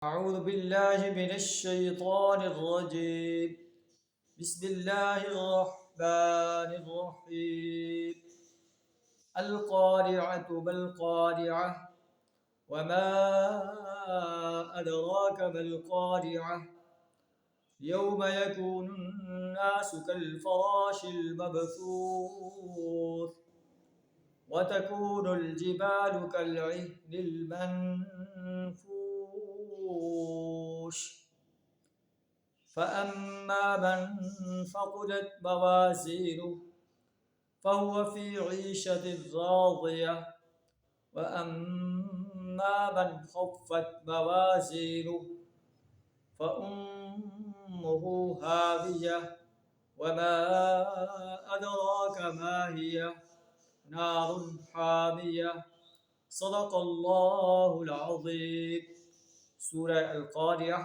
أعوذ بالله من الشيطان الرجيم. بسم الله الرحمن الرحيم. القارعة ما القارعة وما أدراك ما القارعة يوم يكون الناس كالفراش المبثوث وتكون الجبال كالعهن المنفوش فأما من ثقلت موازينه فهو في عيشة راضية وأما من خفت موازينه فأمه هاوية وما أدراك ما هي نار حامية صدق اللہ العظیم۔ سورہ القاریہ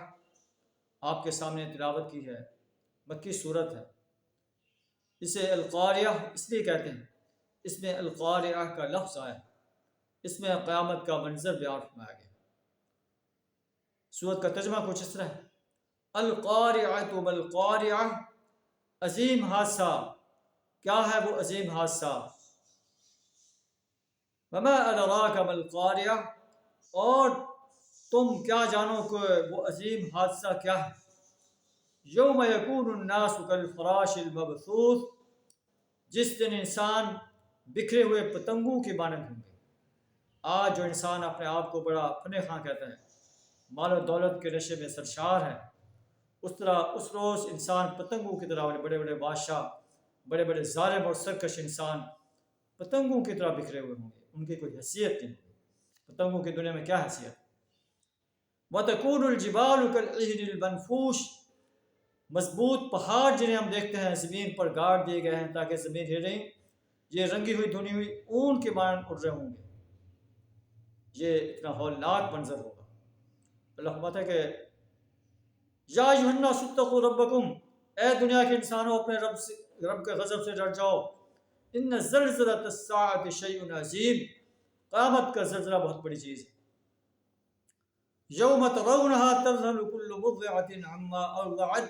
آپ کے سامنے تلاوت کی ہے، مکی صورت ہے۔ اسے القاریہ اس لیے کہتے ہیں، اس میں القاریہ کا لفظ آیا، اس میں قیامت کا منظر بیان فرمایا گیا۔ سورت کا ترجمہ کچھ اس طرح ہے: القاریعۃ ما القاریعہ، عظیم حادثہ، کیا ہے وہ عظیم حادثہ؟ وما ادراک ما القاریہ، اور تم کیا جانو کہ وہ عظیم حادثہ کیا ہے؟ یوم یکون الناس کالفراش المبثوث، جس دن انسان بکھرے ہوئے پتنگوں کی مانند ہوں گے۔ آج جو انسان اپنے آپ کو بڑا فن خواں کہتا ہے، مال و دولت کے نشے میں سرشار ہے، اس طرح اس روز انسان پتنگوں کی طرح، بڑے بڑے بادشاہ، بڑے بڑے ظالم اور سرکش انسان پتنگوں کی طرح بکھرے ہوئے ہوں گے، ان کی کوئی حیثیت نہیں ہوگی۔ پتنگوں کی دنیا میں کیا حیثیت؟ وَتَكُونُ الْجِبَالُ كَالْعِهْنِ الْمَنْفُوشِ، مضبوط پہاڑ جنہیں ہم دیکھتے ہیں زمین پر گاڑ دیے گئے ہیں تاکہ زمین ہلیں، یہ رنگی ہوئی دھنی ہوئی اون کے مانند اڑ رہے ہوں گے۔ یہ اتنا ہولناک منظر ہوگا۔ اللہ فرماتا ہے کہ یا ایھا الناس اتقوا ربکم، اے دنیا کے انسانوں اپنے رب کے غضب سے ڈر جاؤ۔ ان زلزلۃ الساعۃ شیء عظیم، قیامت کا زلزلہ بہت بڑی چیز ہے۔ یوم ترونھا تذہل کل مرضعۃ عما ارضعت،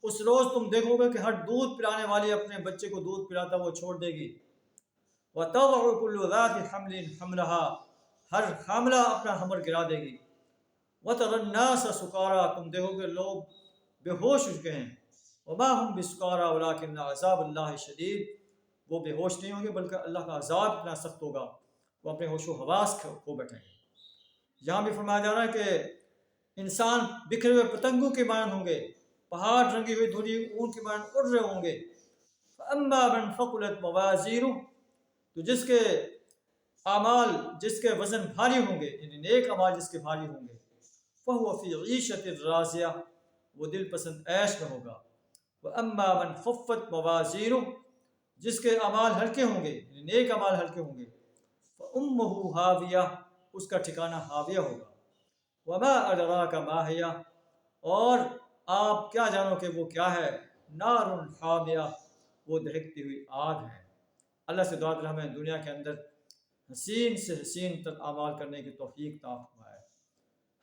اس روز تم دیکھو گے کہ ہر دودھ پلانے والی اپنے بچے کو دودھ پلاتا وہ چھوڑ دے گی۔ وتضع کل ذات حمل حملها، ہر حاملہ اپنا حمل گرا دے گی۔ وتری الناس سکارا، تم دیکھو گے لوگ بے ہوش ہو چکے ہیں۔ وما هم بسکارا ولکن عذاب اللہ شدید، وہ بے ہوش نہیں ہوں گے بلکہ اللہ کا عذاب اتنا سخت ہوگا وہ اپنے ہوش و حواس کھو بیٹھیں گے۔ یہاں بھی فرمایا جا رہا ہے کہ انسان بکھرے ہوئے پتنگوں کے مانند ہوں گے، پہاڑ رنگی ہوئی دھلی اون کے مانند اڑ رہے ہوں گے۔ فاما من ثقلت موازینہ، تو جس کے اعمال، جس کے وزن بھاری ہوں گے، یعنی نیک اعمال جس کے بھاری ہوں گے، فهو فی عیشۃ راضیہ، وہ دل پسند عیش میں ہوگا۔ واما من خفت موازینہ، جس کے اعمال ہلکے ہوں گے، یعنی نیک اعمال ہلکے ہوں گے، فامہ ہاویہ، اس کا ٹھکانہ ہاویہ ہوگا۔ وما ادراک ما ہی، اور آپ کیا جانو کہ وہ کیا ہے؟ نار حامیہ، وہ دہکتی ہوئی آگ ہے۔ اللہ سے دعا کریں ہمیں دنیا کے اندر حسین سے حسین تر اعمال کرنے کی توفیق عطا فرمائے،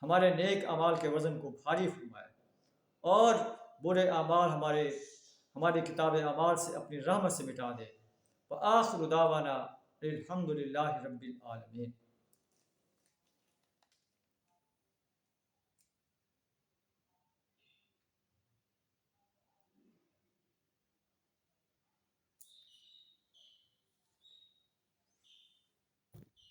ہمارے نیک اعمال کے وزن کو بھاری فرمائے، اور برے اعمال ہماری کتاب اعمال سے اپنی رحمت سے مٹا دے۔ وآخر دعوانا الحمد للہ رب العالمین۔